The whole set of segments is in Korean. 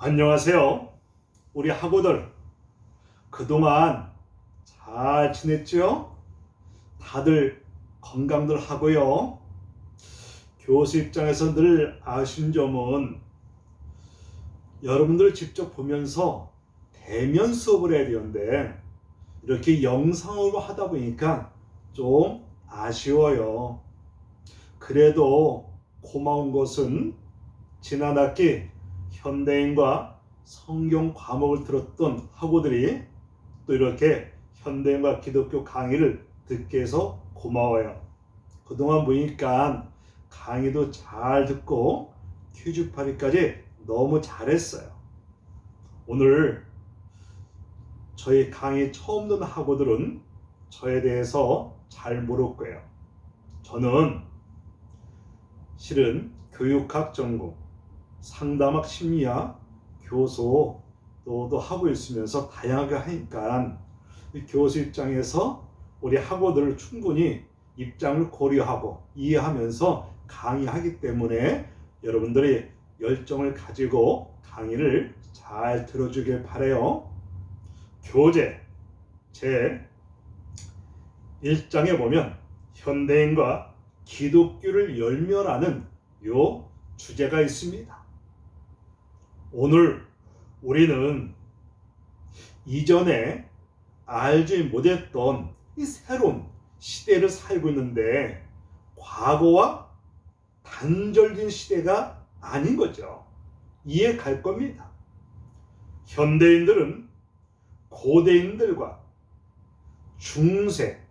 안녕하세요. 우리 학우들 그동안 잘 지냈죠? 다들 건강들 하고요. 교수 입장에서 늘 아쉬운 점은 여러분들 직접 보면서 대면 수업을 해야 되는데 이렇게 영상으로 하다 보니까 좀 아쉬워요. 그래도 고마운 것은 지난 학기 현대인과 성경 과목을 들었던 학우들이 또 이렇게 현대인과 기독교 강의를 듣게 해서 고마워요. 그동안 보니까 강의도 잘 듣고 퀴즈파리까지 너무 잘했어요. 오늘 저희 강의 처음 듣는 학우들은 저에 대해서 잘 모를 거예요. 저는 실은 교육학 전공, 상담학 심리학 교수도 하고 있으면서 다양하게 하니까 교수 입장에서 우리 학우들을 충분히 입장을 고려하고 이해하면서 강의하기 때문에 여러분들이 열정을 가지고 강의를 잘 들어주길 바라요. 교재 제 1장에 보면 현대인과 기독교를 열멸하는 요 주제가 있습니다. 오늘 우리는 이전에 알지 못했던 이 새로운 시대를 살고 있는데 과거와 단절된 시대가 아닌 거죠. 이해 갈 겁니다. 현대인들은 고대인들과 중세,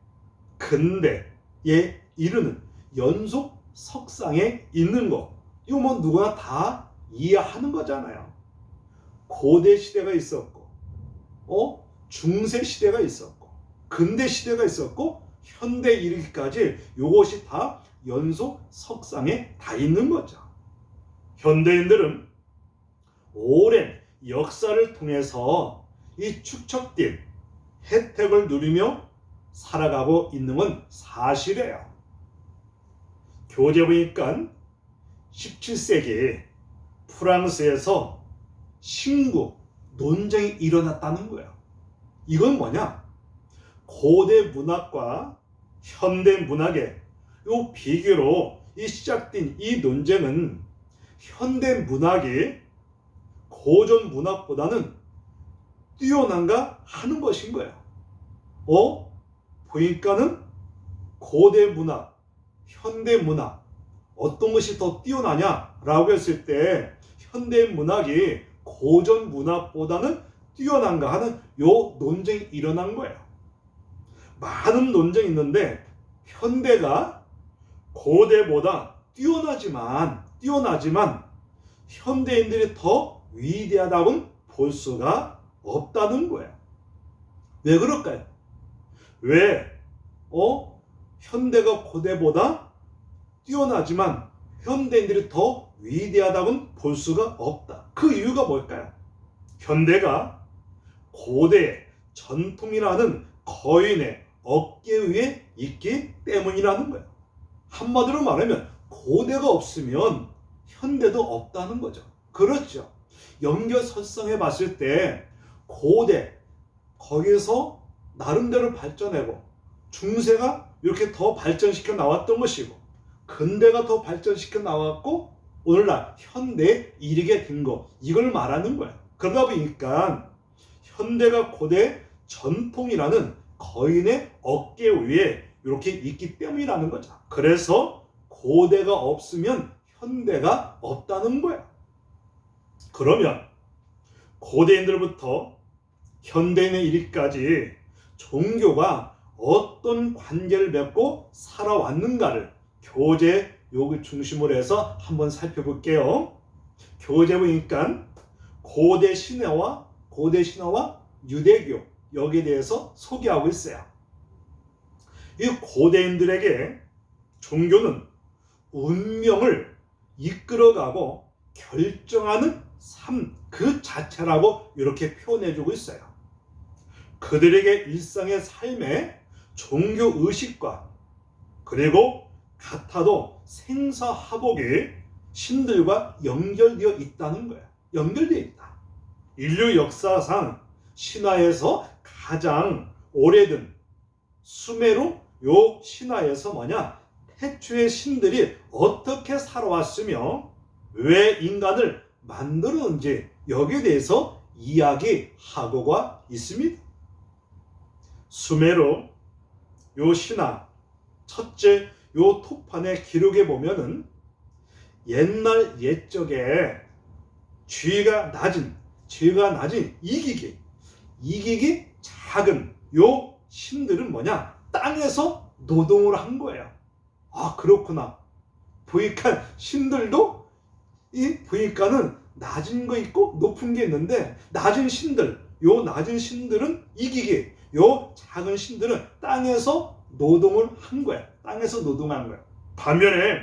근대에 이르는 연속 석상에 있는 거, 이거 뭐 누구나 다 이해하는 거잖아요. 고대 시대가 있었고, 중세 시대가 있었고, 근대 시대가 있었고, 현대 이르기까지 이것이 다 연속 석상에 다 있는 거죠. 현대인들은 오랜 역사를 통해서 이 축적된 혜택을 누리며 살아가고 있는 건 사실이에요. 교재 보니까 17세기 프랑스에서 신구 논쟁이 일어났다는 거예요. 이건 뭐냐? 고대 문학과 현대 문학의 이 비교로 시작된 이 논쟁은 현대 문학이 고전 문학보다는 뛰어난가 하는 것인 거예요. 보니까는 고대 문학, 현대 문학 어떤 것이 더 뛰어나냐라고 했을 때 현대 문학이 고전 문학보다는 뛰어난가 하는 요 논쟁이 일어난 거예요. 많은 논쟁이 있는데 현대가 고대보다 뛰어나지만 현대인들이 더 위대하다고는 볼 수가 없다는 거예요. 왜 그럴까요? 왜 현대가 고대보다 뛰어나지만 현대인들이 더 위대하다고는 볼 수가 없다. 그 이유가 뭘까요? 현대가 고대의 전통이라는 거인의 어깨 위에 있기 때문이라는 거예요. 한마디로 말하면 고대가 없으면 현대도 없다는 거죠. 그렇죠. 연결설상해 봤을 때 고대 거기서 나름대로 발전하고 중세가 이렇게 더 발전시켜 나왔던 것이고 근대가 더 발전시켜 나왔고 오늘날 현대에 이르게 된 거, 이걸 말하는 거예요. 그러다 보니까 현대가 고대 전통이라는 거인의 어깨 위에 이렇게 있기 때문이라는 거죠. 그래서 고대가 없으면 현대가 없다는 거예요. 그러면 고대인들부터 현대인에 이르기까지 종교가 어떤 관계를 맺고 살아왔는가를 교재 여기 중심으로 해서 한번 살펴볼게요. 교재 보니까 고대 신화와 유대교 여기에 대해서 소개하고 있어요. 이 고대인들에게 종교는 운명을 이끌어가고 결정하는 삶 그 자체라고 이렇게 표현해주고 있어요. 그들에게 일상의 삶에 종교 의식과 그리고 같아도 생사화복이 신들과 연결되어 있다는 거예요. 연결되어 있다. 인류 역사상 신화에서 가장 오래된 수메르 요 신화에서 태초의 신들이 어떻게 살아왔으며 왜 인간을 만들었는지 여기에 대해서 이야기하고가 있습니다. 수메르 요 신화 첫째 요 토판의 기록에 보면은 옛날 옛적에 지위가 낮은 이기기 작은 요 신들은 땅에서 노동을 한 거예요. 아, 그렇구나. 보니까 신들도 보니까는 낮은 거 있고 높은 게 있는데 낮은 신들은 이기기, 요 작은 신들은 땅에서 노동을 한 거야. 땅에서 노동한 거야. 반면에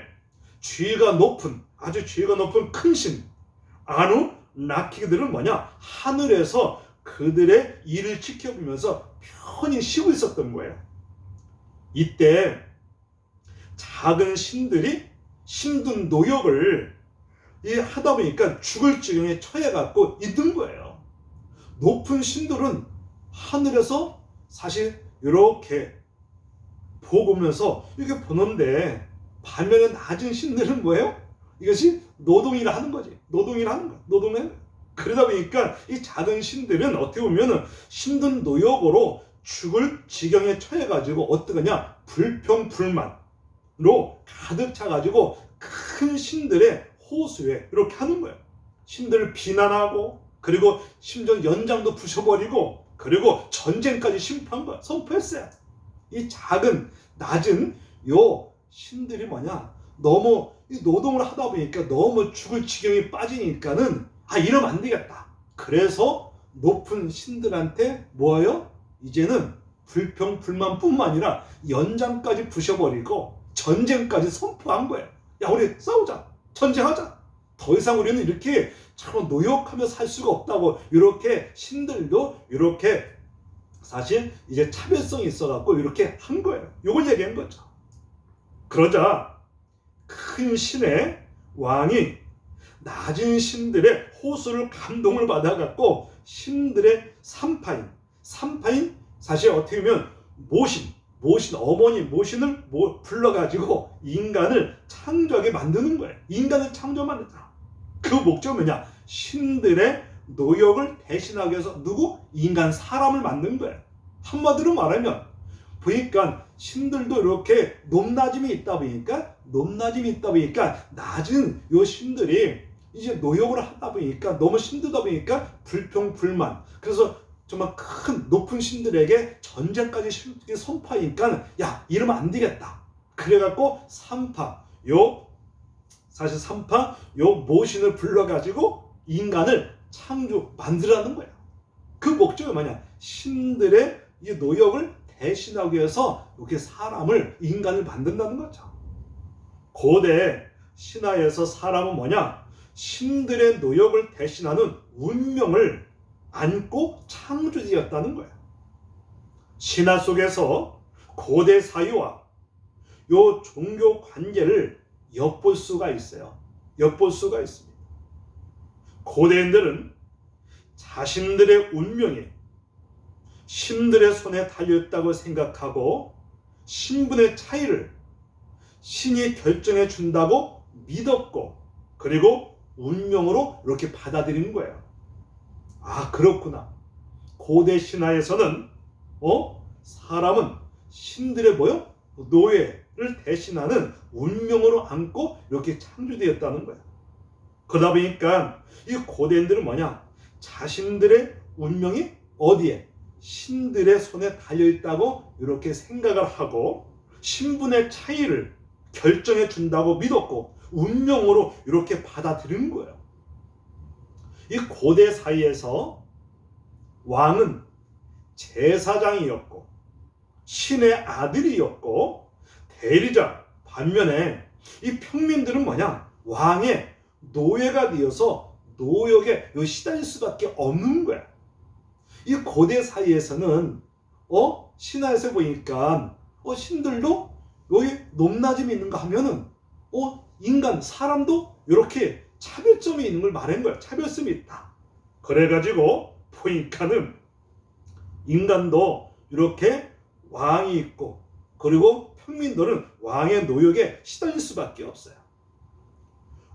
아주 지위가 높은 큰 신, 아누나키들은 하늘에서 그들의 일을 지켜보면서 편히 쉬고 있었던 거예요. 이때 작은 신들이 힘든 노역을 하다 보니까 죽을 지경에 처해갖고 있는 거예요. 높은 신들은 하늘에서 사실 이렇게 보면서 이렇게 보는데, 반면에 낮은 신들은 뭐예요? 이것이 노동이라 하는 거지. 그러다 보니까 이 작은 신들은 어떻게 보면 힘든 노역으로 죽을 지경에 처해가지고 어떡하냐, 불평불만으로 가득 차가지고 큰 신들의 호수에 이렇게 하는 거예요. 신들을 비난하고, 그리고 심지어 연장도 부셔버리고, 그리고 전쟁까지 선포했어요. 이 낮은 요 신들이 너무 노동을 하다 보니까 너무 죽을 지경에 빠지니까는 이러면 안 되겠다. 그래서 높은 신들한테 뭐예요? 이제는 불평불만뿐만 아니라 연장까지 부셔버리고 전쟁까지 선포한 거예요. 야, 우리 싸우자. 전쟁하자. 더 이상 우리는 이렇게 참 노역하며 살 수가 없다고, 이렇게 신들도 이렇게 사실 이제 차별성이 있어갖고 이렇게 한 거예요. 이걸 얘기한 거죠. 그러자 큰 신의 왕이 낮은 신들의 호소를 감동을 받아갖고 신들의 삼파인 사실 어떻게 보면 모신을 불러가지고 인간을 창조하게 만드는 거예요. 인간을 창조만들자. 그 목적은 뭐냐? 신들의 노역을 대신하기 위해서 인간 사람을 만든 거예요. 한마디로 말하면 보니까 신들도 이렇게 높낮임이 있다 보니까 낮은 요 신들이 이제 노역을 하다 보니까 너무 힘들다 보니까 불평불만, 그래서 정말 큰 높은 신들에게 전쟁까지 선포하니까 야, 이러면 안 되겠다. 그래갖고 요 모신을 불러가지고 인간을 만들라는 거예요. 그 목적이 뭐냐? 신들의 이 노역을 대신하기 위해서 이렇게 인간을 만든다는 거죠. 고대 신화에서 사람은 신들의 노역을 대신하는 운명을 안고 창조되었다는 거예요. 신화 속에서 고대 사회와 요 종교 관계를 엿볼 수가 있습니다. 고대인들은 자신들의 운명이 신들의 손에 달려있다고 생각하고 신분의 차이를 신이 결정해 준다고 믿었고, 그리고 운명으로 이렇게 받아들이는 거예요. 아, 그렇구나. 고대 신화에서는 사람은 신들의 노예를 대신하는 운명으로 안고 이렇게 창조되었다는 거예요. 그러다 보니까 이 고대인들은 자신들의 운명이 어디에? 신들의 손에 달려있다고 이렇게 생각을 하고 신분의 차이를 결정해 준다고 믿었고 운명으로 이렇게 받아들이는 거예요. 이 고대 사이에서 왕은 제사장이었고 신의 아들이었고 대리자, 반면에 이 평민들은 왕의 노예가 되어서 노역에 시달릴 수밖에 없는 거야. 이 고대 사이에서는 신화에서 보니까 신들도 여기 높낮임이 있는가 하면은 사람도 이렇게 차별점이 있는 걸 말한 거야. 차별성이 있다. 그래가지고 보니까는 인간도 이렇게 왕이 있고 그리고 평민들은 왕의 노역에 시달릴 수밖에 없어요.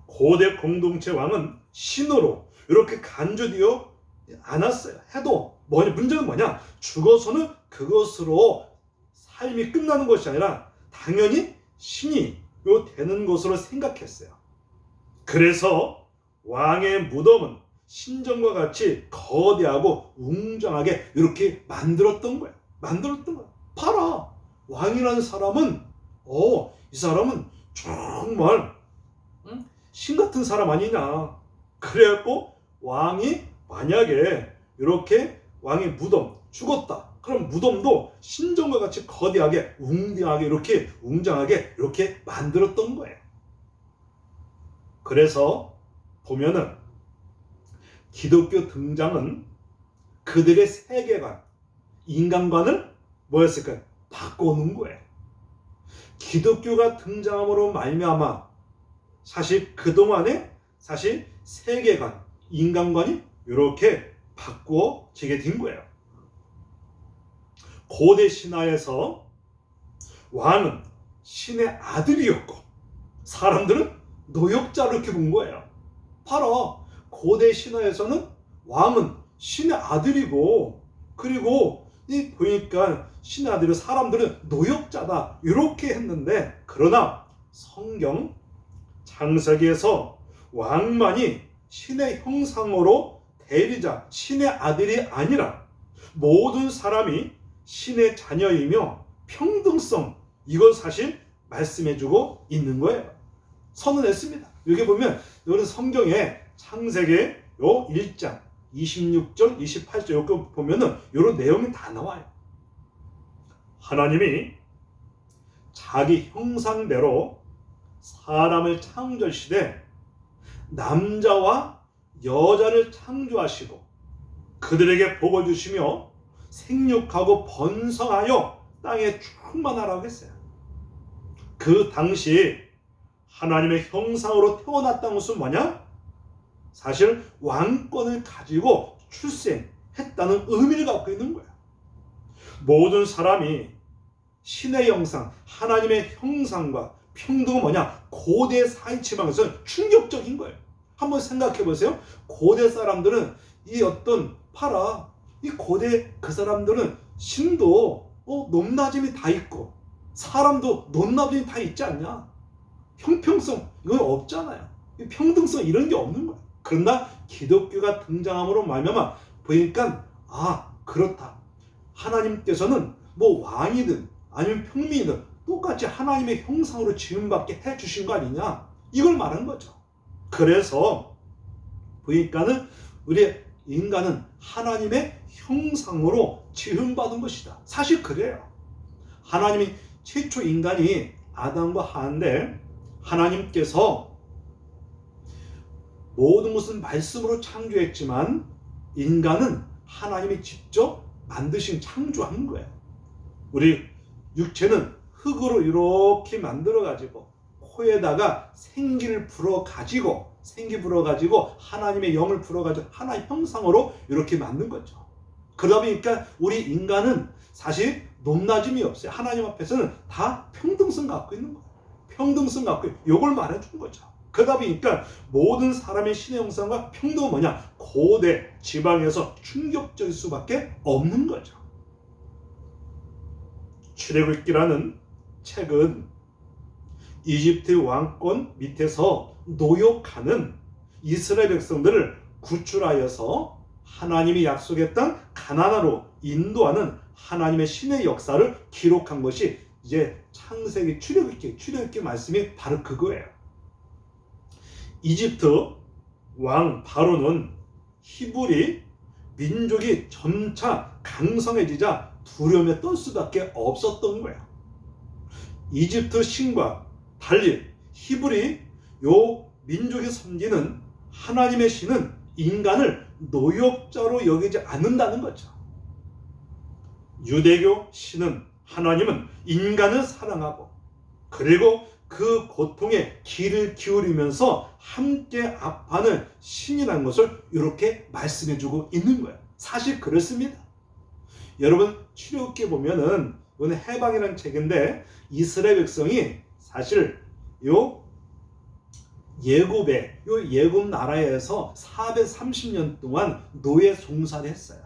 고대 공동체 왕은 신으로 이렇게 간주되어 않았어요. 해도 문제는 뭐냐? 죽어서는 그것으로 삶이 끝나는 것이 아니라 당연히 신이 되는 것으로 생각했어요. 그래서 왕의 무덤은 신전과 같이 거대하고 웅장하게 이렇게 만들었던 거예요. 봐라, 왕이라는 사람은 이 사람은 정말 신 같은 사람 아니냐. 그래갖고 왕이 만약에 이렇게 왕의 무덤 죽었다. 그럼 무덤도 신전과 같이 거대하게 웅장하게 이렇게 만들었던 거예요. 그래서 보면은 기독교 등장은 그들의 세계관, 인간관을 뭐였을까요? 바꿔놓은 거예요. 기독교가 등장함으로 말미암아 사실 그동안에 세계관, 인간관이 이렇게 바꾸어지게 된 거예요. 고대 신화에서 왕은 신의 아들이었고 사람들은 노역자로 이렇게 본 거예요. 바로 고대 신화에서는 왕은 신의 아들이고 그리고 보니까 신의 아들이 사람들은 노역자다 이렇게 했는데, 그러나 성경 창세기에서 왕만이 신의 형상으로 대리자, 신의 아들이 아니라 모든 사람이 신의 자녀이며 평등성, 이걸 사실 말씀해주고 있는 거예요. 선언했습니다. 여기 보면 이거는 성경에 창세기 1장 26절 28절 여기 보면은 이런 내용이 다 나와요. 하나님이 자기 형상대로 사람을 창조하시되 남자와 여자를 창조하시고 그들에게 복을 주시며 생육하고 번성하여 땅에 충만하라고 했어요. 그 당시 하나님의 형상으로 태어났다는 것은 뭐냐? 사실 왕권을 가지고 출생했다는 의미를 갖고 있는 거야. 모든 사람이 신의 형상, 하나님의 형상과 평등은 뭐냐? 고대 사회 지방에서는 충격적인 거예요. 한번 생각해 보세요. 고대 사람들은 이 고대 그 사람들은 신도 높낮임이 다 있고 사람도 높낮임이 다 있지 않냐? 형평성 이건 없잖아요. 평등성 이런 게 없는 거야. 그러나 기독교가 등장함으로 말미암아 보니까 그렇다. 하나님께서는 왕이든 아니면 평민이든 똑같이 하나님의 형상으로 지음받게 해주신 거 아니냐, 이걸 말한 거죠. 그래서 보니까는 우리 인간은 하나님의 형상으로 지음받은 것이다. 사실 그래요. 하나님이 최초 인간이 아담과 하와인데 하나님께서 모든 것은 말씀으로 창조했지만 인간은 하나님이 직접 만드신 창조한 거예요. 우리 육체는 흙으로 이렇게 만들어가지고 코에다가 생기를 불어가지고 하나님의 영을 불어가지고 하나의 형상으로 이렇게 만든 거죠. 그러다 보니까 우리 인간은 사실 높낮임이 없어요. 하나님 앞에서는 다 평등성 갖고 있는 거예요. 평등성 갖고 이걸 말해준 거죠. 그러다 보니까 모든 사람의 신의 형상과 평등은 뭐냐? 고대 지방에서 충격적일 수밖에 없는 거죠. 출애굽기라는 책은 이집트 왕권 밑에서 노역하는 이스라엘 백성들을 구출하여서 하나님이 약속했던 가나안으로 인도하는 하나님의 신의 역사를 기록한 것이 이제 창세기 출애굽기 말씀이 바로 그거예요. 이집트 왕 바로는 히브리 민족이 점차 강성해지자 두려움에 떨 수밖에 없었던 거예요. 이집트 신과 달리 히브리 민족이 섬기는 하나님의 신은 인간을 노역자로 여기지 않는다는 거죠. 유대교 신은 하나님은 인간을 사랑하고 그리고 그 고통에 귀를 기울이면서 함께 아파하는 신이라는 것을 이렇게 말씀해주고 있는 거예요. 사실 그렇습니다. 여러분 출애굽기에 보면은 이건 해방이라는 책인데 이스라엘 백성이 사실 요 예굽 나라에서 430년 동안 노예 종사를 했어요.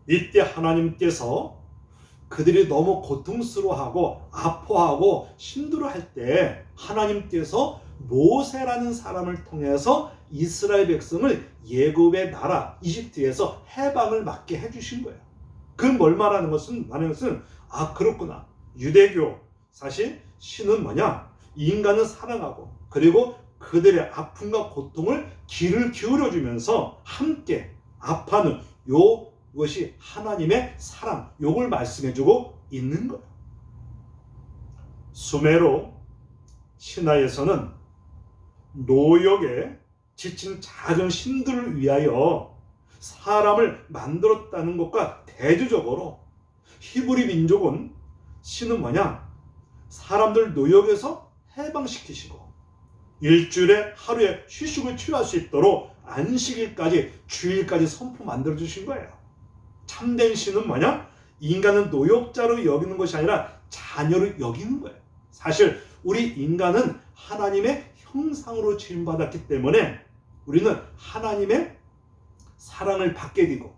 이때 하나님께서 그들이 너무 고통스러워하고 아파하고 힘들어할 때 하나님께서 모세라는 사람을 통해서 이스라엘 백성을 예굽의 나라 이집트에서 해방을 맞게 해주신 거예요. 그 뭘 말하는 것은 그렇구나. 유대교 사실 신은 뭐냐? 인간을 사랑하고 그리고 그들의 아픔과 고통을 귀를 기울여주면서 함께 아파하는 이것이 하나님의 사랑, 이걸 말씀해주고 있는 거예요. 수메로 신화에서는 노역에 지친 작은 신들을 위하여 사람을 만들었다는 것과 대조적으로 히브리 민족은 신은 뭐냐? 사람들 노역에서 해방시키시고 일주일에 하루에 휴식을 취할 수 있도록 안식일까지 주일까지 선포 만들어 주신 거예요. 참된 신은 뭐냐? 인간은 노역자로 여기는 것이 아니라 자녀로 여기는 거예요. 사실 우리 인간은 하나님의 형상으로 지음받았기 때문에 우리는 하나님의 사랑을 받게 되고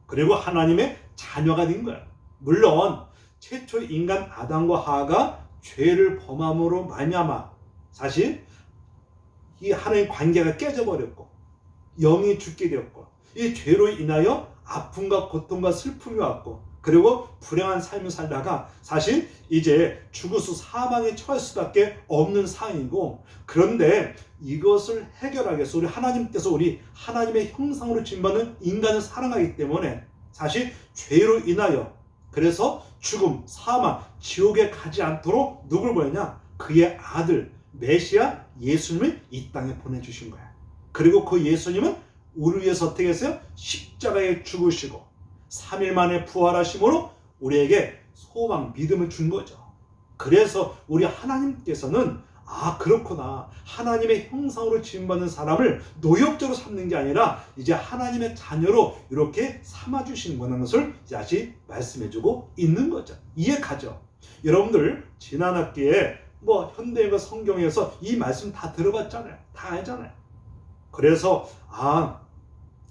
그리고 하나님의 자녀가 된 거예요. 물론 최초 인간 아담과 하와가 죄를 범함으로 말미암아 사실 이 하나님 관계가 깨져버렸고 영이 죽게 되었고 이 죄로 인하여 아픔과 고통과 슬픔이 왔고 그리고 불행한 삶을 살다가 사실 이제 죽어서 사망에 처할 수밖에 없는 상황이고 그런데 이것을 해결하기 위해서 우리 하나님께서 우리 하나님의 형상으로 지음받은 인간을 사랑하기 때문에 사실 죄로 인하여 그래서 죽음, 사망, 지옥에 가지 않도록 누굴 보냈냐? 그의 아들 메시아 예수님을 이 땅에 보내주신 거야. 그리고 그 예수님은 우리 위해서 어떻게 했어요? 십자가에 죽으시고 3일 만에 부활하심으로 우리에게 소망, 믿음을 준 거죠. 그래서 우리 하나님께서는 그렇구나. 하나님의 형상으로 지음받는 사람을 노역자로 삼는 게 아니라 이제 하나님의 자녀로 이렇게 삼아주시는 것을 다시 말씀해주고 있는 거죠. 이해 가죠? 여러분들 지난 학기에 현대인과 성경에서 이 말씀 다 들어봤잖아요. 다 알잖아요. 그래서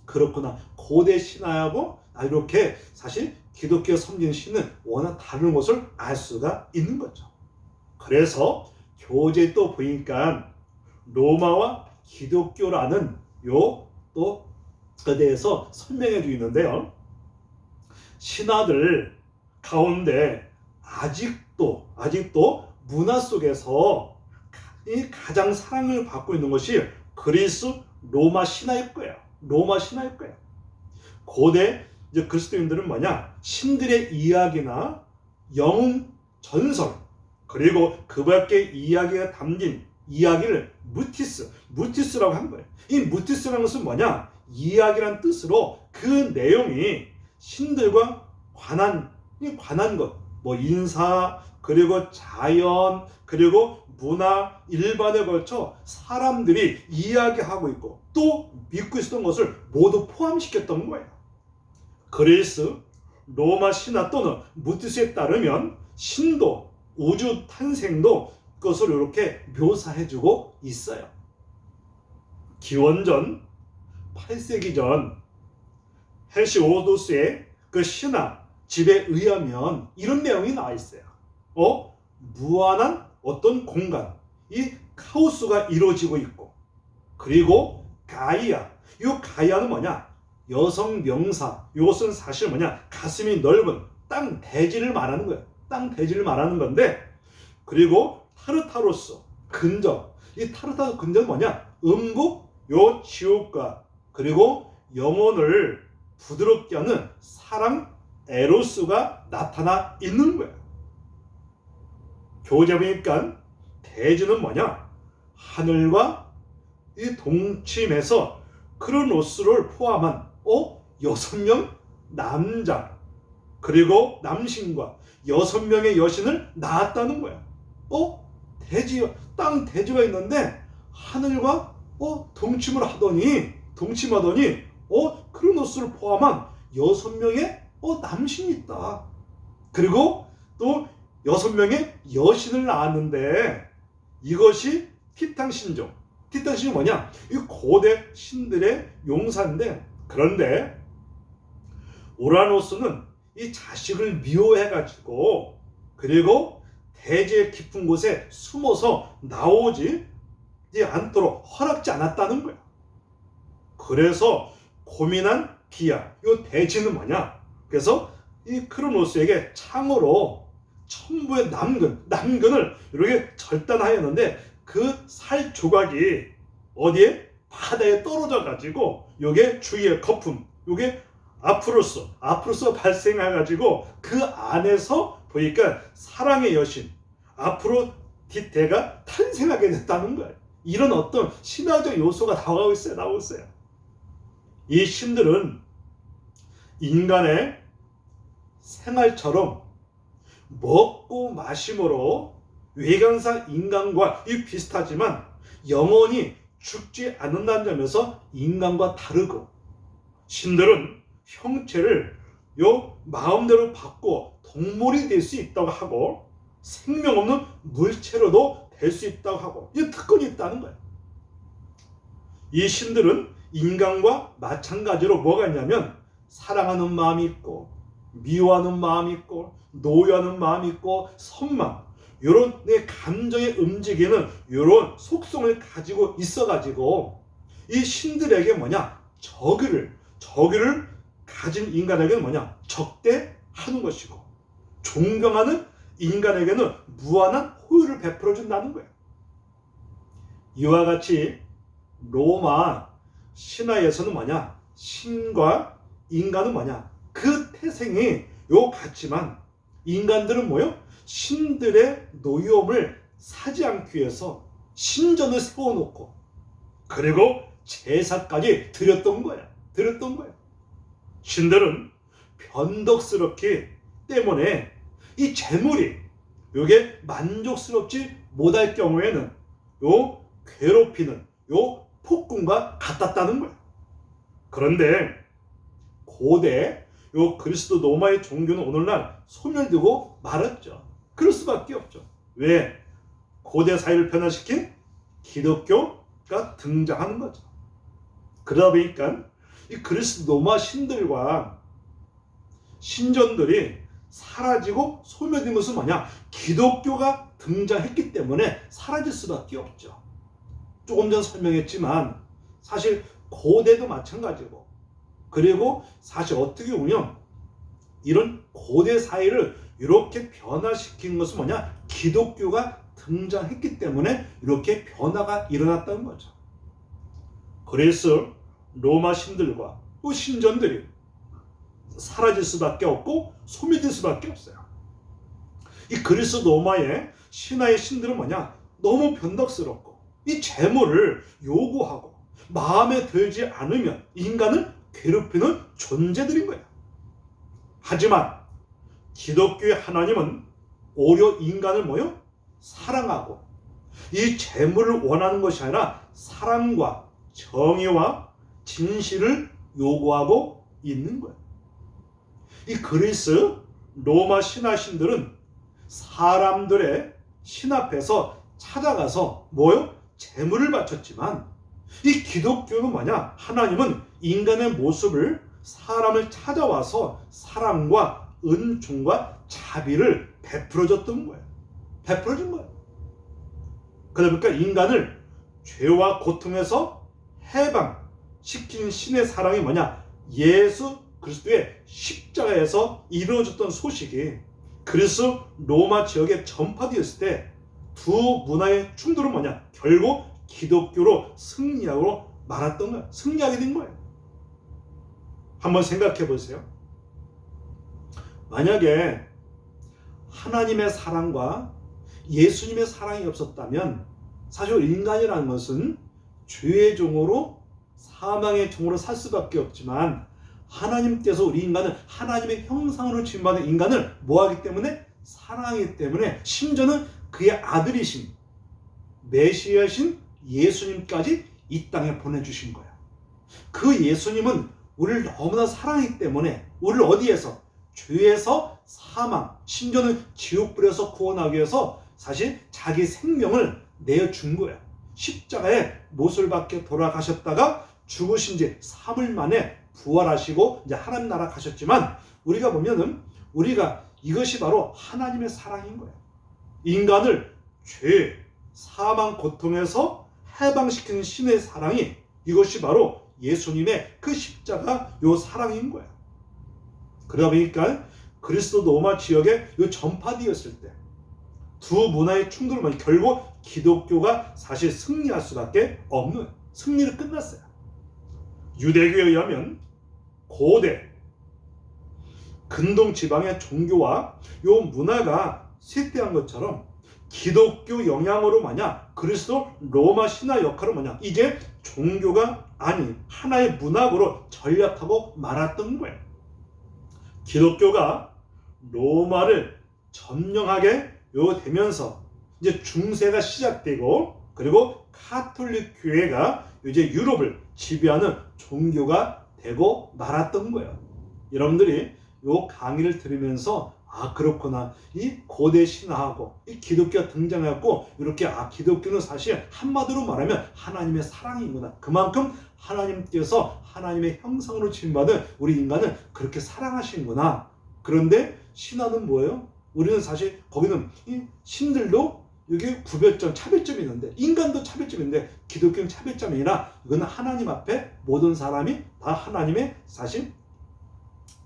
그렇구나. 고대 신화하고 이렇게 사실 기독교 섬기는 신은 워낙 다른 것을 알 수가 있는 거죠. 그래서 교재 또 보니까 로마와 기독교라는 또 그에 대해서 설명해 주고 있는데요. 신화들 가운데 아직도 문화 속에서 가장 사랑을 받고 있는 것이 그리스 로마 신화일 거예요. 고대 이제 그리스도인들은 뭐냐? 신들의 이야기나 영웅 전설 그리고 그 밖의 이야기가 담긴 이야기를 무티스라고 한 거예요. 이 무티스라는 것은 뭐냐? 이야기란 뜻으로 그 내용이 신들과 관한 것, 인사 그리고 자연 그리고 문화 일반에 걸쳐 사람들이 이야기하고 있고 또 믿고 있었던 것을 모두 포함시켰던 거예요. 그리스 로마 신화 또는 무티스에 따르면 신도 우주 탄생도 그것을 이렇게 묘사해주고 있어요. 기원전 8세기 전 헤시오도스의 그 신화 집에 의하면 이런 내용이 나와 있어요. 무한한 어떤 공간, 이 카오스가 이루어지고 있고 그리고 가이아, 이 가이아는 뭐냐? 여성 명사, 이것은 사실 뭐냐? 가슴이 넓은 땅 대지를 말하는 거예요. 땅 대지를 말하는 건데 그리고 타르타로스, 근접, 이 타르타로스 근접은 뭐냐? 음부, 지옥과 그리고 영혼을 부드럽게 하는 사랑, 에로스가 나타나 있는 거예요. 교재 보니까 대지는 뭐냐? 하늘과 이 동침에서 크로노스를 포함한 6명 남자 그리고 남신과 6명의 여신을 낳았다는 거야. 땅 대지가 있는데 하늘과 동침하더니 크로노스를 포함한 6명의 남신이 있다. 그리고 또 6명의 여신을 낳았는데 이것이 티탄 신종. 티탄 신종이 뭐냐? 이 고대 신들의 용사인데, 그런데 우라노스는 이 자식을 미워해가지고 그리고 대지의 깊은 곳에 숨어서 나오지 않도록 허락지 않았다는 거야. 그래서 고민한 기아, 이 대지는 뭐냐? 그래서 이 크로노스에게 창으로 천부의 남근을 이렇게 절단하였는데 그 살 조각이 어디에? 바다에 떨어져 가지고 요게 주위의 거품, 요게 아프로스가 발생해가지고 그 안에서 보니까 사랑의 여신 아프로디테가 탄생하게 됐다는 거예요. 이런 어떤 신화적 요소가 나오고 있어요. 이 신들은 인간의 생활처럼 먹고 마심으로 외관상 인간과 비슷하지만 영원히 죽지 않는다는 점에서 인간과 다르고, 신들은 형체를 마음대로 바꿔 동물이 될 수 있다고 하고 생명 없는 물체로도 될 수 있다고 하고 이 특권이 있다는 거예요. 이 신들은 인간과 마찬가지로 뭐가 있냐면 사랑하는 마음이 있고 미워하는 마음이 있고 노여하는 마음이 있고 선망, 이런 내 감정에 움직이는 이런 속성을 가지고 있어가지고 이 신들에게 뭐냐? 저기를 가진 인간에게는 뭐냐? 적대하는 것이고 존경하는 인간에게는 무한한 호의를 베풀어 준다는 거예요. 이와 같이 로마 신화에서는 뭐냐? 신과 인간은 뭐냐? 그 태생이 같지만 인간들은 뭐요? 신들의 노여움을 사지 않기 위해서 신전을 세워놓고 그리고 제사까지 드렸던 거야. 신들은 변덕스럽기 때문에 이 재물이 요게 만족스럽지 못할 경우에는 괴롭히는 폭군과 같았다는 거야. 그런데 고대 그리스도 로마의 종교는 오늘날 소멸되고 말았죠. 그럴 수밖에 없죠. 왜? 고대 사회를 변화시킨 기독교가 등장하는 거죠. 그러다 보니까 이 그리스도 로마 신들과 신전들이 사라지고 소멸된 것은 뭐냐? 기독교가 등장했기 때문에 사라질 수밖에 없죠. 조금 전 설명했지만 사실 고대도 마찬가지고, 그리고 사실 어떻게 보면 이런 고대 사회를 이렇게 변화시킨 것은 뭐냐? 기독교가 등장했기 때문에 이렇게 변화가 일어났다는 거죠. 그래서 로마 신들과 또 신전들이 사라질 수밖에 없고 소멸될 수밖에 없어요. 이 그리스 로마의 신화의 신들은 뭐냐? 너무 변덕스럽고 이 재물을 요구하고 마음에 들지 않으면 인간을 괴롭히는 존재들인 거예요. 하지만 기독교의 하나님은 오히려 인간을 사랑하고 이 재물을 원하는 것이 아니라 사랑과 정의와 진실을 요구하고 있는 거예요. 이 그리스 로마 신하신들은 사람들의 신 앞에서 찾아가서 재물을 바쳤지만 이 기독교는 뭐냐? 하나님은 인간의 모습을 사람을 찾아와서 사랑과 은총과 자비를 베풀어줬던 거예요. 베풀어준 거예요. 그러다 보니까 인간을 죄와 고통에서 해방시킨 신의 사랑이 뭐냐? 예수 그리스도의 십자가에서 이루어졌던 소식이 그리스 로마 지역에 전파되었을 때 두 문화의 충돌은 뭐냐? 결국 기독교로 승리하고 말았던 거예요. 승리하게 된 거예요. 한번 생각해 보세요. 만약에 하나님의 사랑과 예수님의 사랑이 없었다면 사실 인간이라는 것은 죄의 종으로 사망의 종으로 살 수밖에 없지만 하나님께서 우리 인간을 하나님의 형상으로 지음받은 인간을 뭐하기 때문에? 사랑하기 때문에 심지어는 그의 아들이신 메시아신 예수님까지 이 땅에 보내주신 거야. 그 예수님은 우리를 너무나 사랑하기 때문에 우리를 어디에서? 죄에서 사망, 심지어는 지옥불에서 구원하기 위해서 사실 자기 생명을 내어준 거야. 십자가에 못을 박혀 돌아가셨다가 죽으신 지 3일 만에 부활하시고 이제 하나님 나라 가셨지만, 우리가 보면은 우리가 이것이 바로 하나님의 사랑인 거예요. 인간을 죄, 사망, 고통에서 해방시키는 신의 사랑이, 이것이 바로 예수님의 그 십자가 요 사랑인 거야. 그러다 보니까 그리스도 로마 지역에 요 전파되었을 때 두 문화의 충돌을 결국 기독교가 사실 승리할 수밖에 없는, 승리를 끝났어요. 유대교에 의하면 고대 근동 지방의 종교와 요 문화가 쇠퇴한 것처럼 기독교 영향으로 그리스도 로마 신화 역할을 이제 종교가 아닌 하나의 문학으로 전락하고 말았던 거예요. 기독교가 로마를 점령하게 되면서 이제 중세가 시작되고, 그리고 카톨릭 교회가 이제 유럽을 지배하는 종교가 되고 말았던 거예요. 여러분들이 요 강의를 들으면서 그렇구나, 이 고대 신화하고 이 기독교가 등장했고, 이렇게 기독교는 사실 한마디로 말하면 하나님의 사랑이구나. 그만큼 하나님께서 하나님의 형상으로 지음받은 우리 인간을 그렇게 사랑하시는구나. 그런데 신화는 뭐예요? 우리는 사실 거기는 이 신들도 이게 구별점, 차별점이 있는데, 인간도 차별점인데 기독교는 차별점이 아니라 이거는 하나님 앞에 모든 사람이 다 하나님의 사실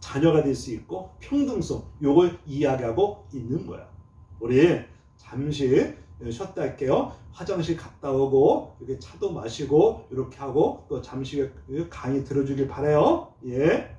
자녀가 될 수 있고 평등성, 요걸 이야기하고 있는 거야. 우리 잠시 쉬었다 할게요. 화장실 갔다 오고 이렇게 차도 마시고 이렇게 하고 또 잠시 강의 들어주길 바라요. 예.